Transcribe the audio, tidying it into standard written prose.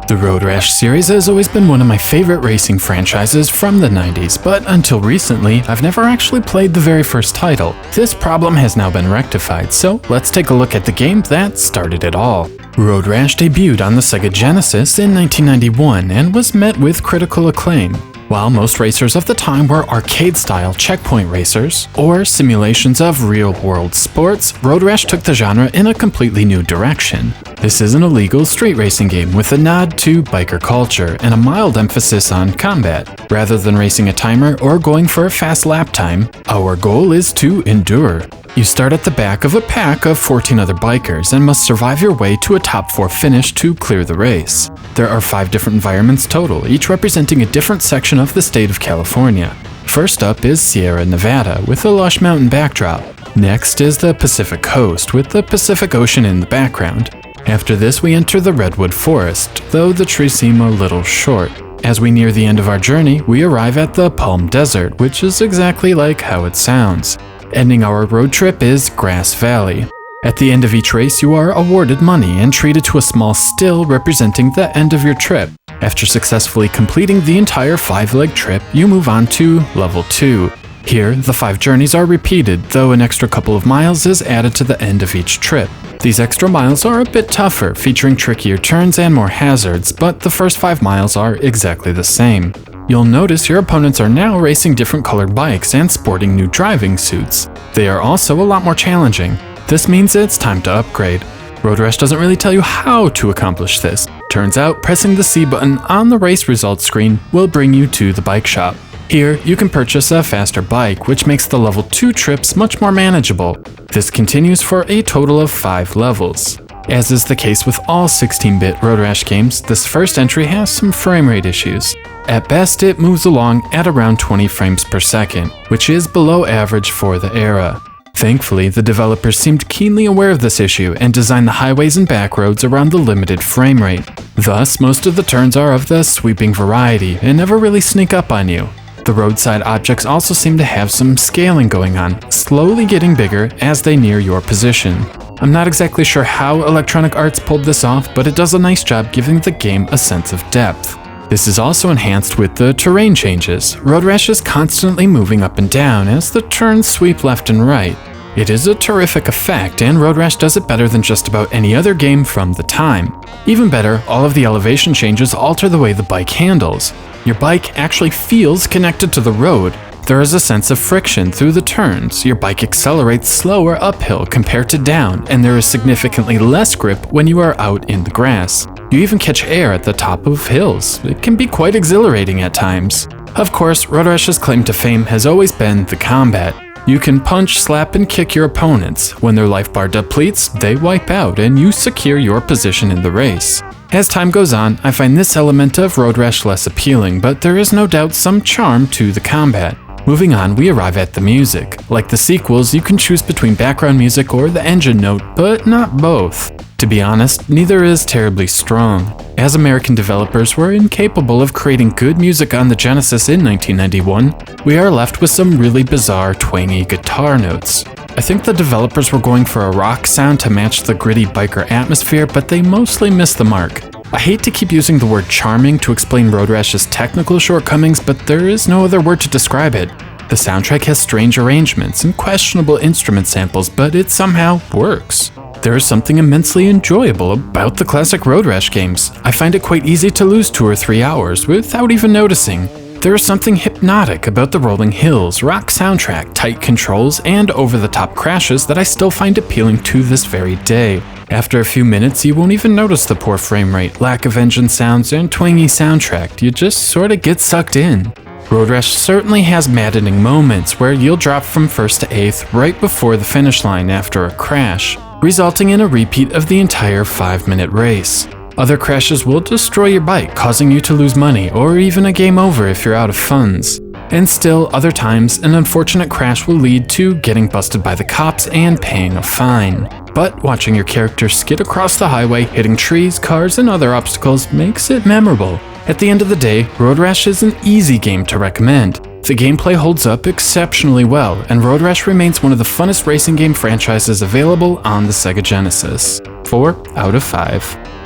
The Road Rash series has always been one of my favorite racing franchises from the 90s, but until recently, I've never actually played the very first title. This problem has now been rectified, so let's take a look at the game that started it all. Road Rash debuted on the Sega Genesis in 1991 and was met with critical acclaim. While most racers of the time were arcade-style checkpoint racers, or simulations of real-world sports, Road Rash took the genre in a completely new direction. This is an illegal street racing game with a nod to biker culture and a mild emphasis on combat. Rather than racing a timer or going for a fast lap time, our goal is to endure. You start at the back of a pack of 14 other bikers and must survive your way to a top 4 finish to clear the race. There are 5 different environments total, each representing a different section of the state of California. First up is Sierra Nevada with a lush mountain backdrop. Next is the Pacific Coast with the Pacific Ocean in the background. After this we enter the Redwood Forest, though the trees seem a little short. As we near the end of our journey, we arrive at the Palm Desert, which is exactly like how it sounds. Ending our road trip is Grass Valley. At the end of each race, you are awarded money and treated to a small still representing the end of your trip. After successfully completing the entire 5-leg trip, you move on to Level 2. Here, the 5 journeys are repeated, though an extra couple of miles is added to the end of each trip. These extra miles are a bit tougher, featuring trickier turns and more hazards, but the first 5 miles are exactly the same. You'll notice your opponents are now racing different colored bikes and sporting new driving suits. They are also a lot more challenging. This means it's time to upgrade. Road Rash doesn't really tell you how to accomplish this. Turns out, pressing the C button on the race results screen will bring you to the bike shop. Here, you can purchase a faster bike, which makes the level 2 trips much more manageable. This continues for a total of 5 levels. As is the case with all 16-bit Road Rash games, this first entry has some frame rate issues. At best, it moves along at around 20 frames per second, which is below average for the era. Thankfully, the developers seemed keenly aware of this issue and designed the highways and backroads around the limited frame rate. Thus, most of the turns are of the sweeping variety and never really sneak up on you. The roadside objects also seem to have some scaling going on, slowly getting bigger as they near your position. I'm not exactly sure how Electronic Arts pulled this off, but it does a nice job giving the game a sense of depth. This is also enhanced with the terrain changes. Road Rash is constantly moving up and down as the turns sweep left and right. It is a terrific effect, and Road Rash does it better than just about any other game from the time. Even better, all of the elevation changes alter the way the bike handles. Your bike actually feels connected to the road. There is a sense of friction through the turns. Your bike accelerates slower uphill compared to down, and there is significantly less grip when you are out in the grass. You even catch air at the top of hills. It can be quite exhilarating at times. Of course, Road Rash's claim to fame has always been the combat. You can punch, slap, and kick your opponents. When their life bar depletes, they wipe out, and you secure your position in the race. As time goes on, I find this element of Road Rash less appealing, but there is no doubt some charm to the combat. Moving on, we arrive at the music. Like the sequels, you can choose between background music or the engine note, but not both. To be honest, neither is terribly strong. As American developers were incapable of creating good music on the Genesis in 1991, we are left with some really bizarre, twangy guitar notes. I think the developers were going for a rock sound to match the gritty biker atmosphere, but they mostly missed the mark. I hate to keep using the word charming to explain Road Rash's technical shortcomings, but there is no other word to describe it. The soundtrack has strange arrangements and questionable instrument samples, but it somehow works. There is something immensely enjoyable about the classic Road Rash games. I find it quite easy to lose 2 or 3 hours without even noticing. There is something hypnotic about the rolling hills, rock soundtrack, tight controls, and over-the-top crashes that I still find appealing to this very day. After a few minutes, you won't even notice the poor frame rate, lack of engine sounds, and twangy soundtrack. You just sorta get sucked in. Road Rash certainly has maddening moments where you'll drop from 1st to 8th right before the finish line after a crash, resulting in a repeat of the entire 5-minute race. Other crashes will destroy your bike, causing you to lose money, or even a game over if you're out of funds. And still, other times, an unfortunate crash will lead to getting busted by the cops and paying a fine. But watching your character skid across the highway, hitting trees, cars, and other obstacles makes it memorable. At the end of the day, Road Rash is an easy game to recommend. The gameplay holds up exceptionally well, and Road Rash remains one of the funnest racing game franchises available on the Sega Genesis. 4 out of 5.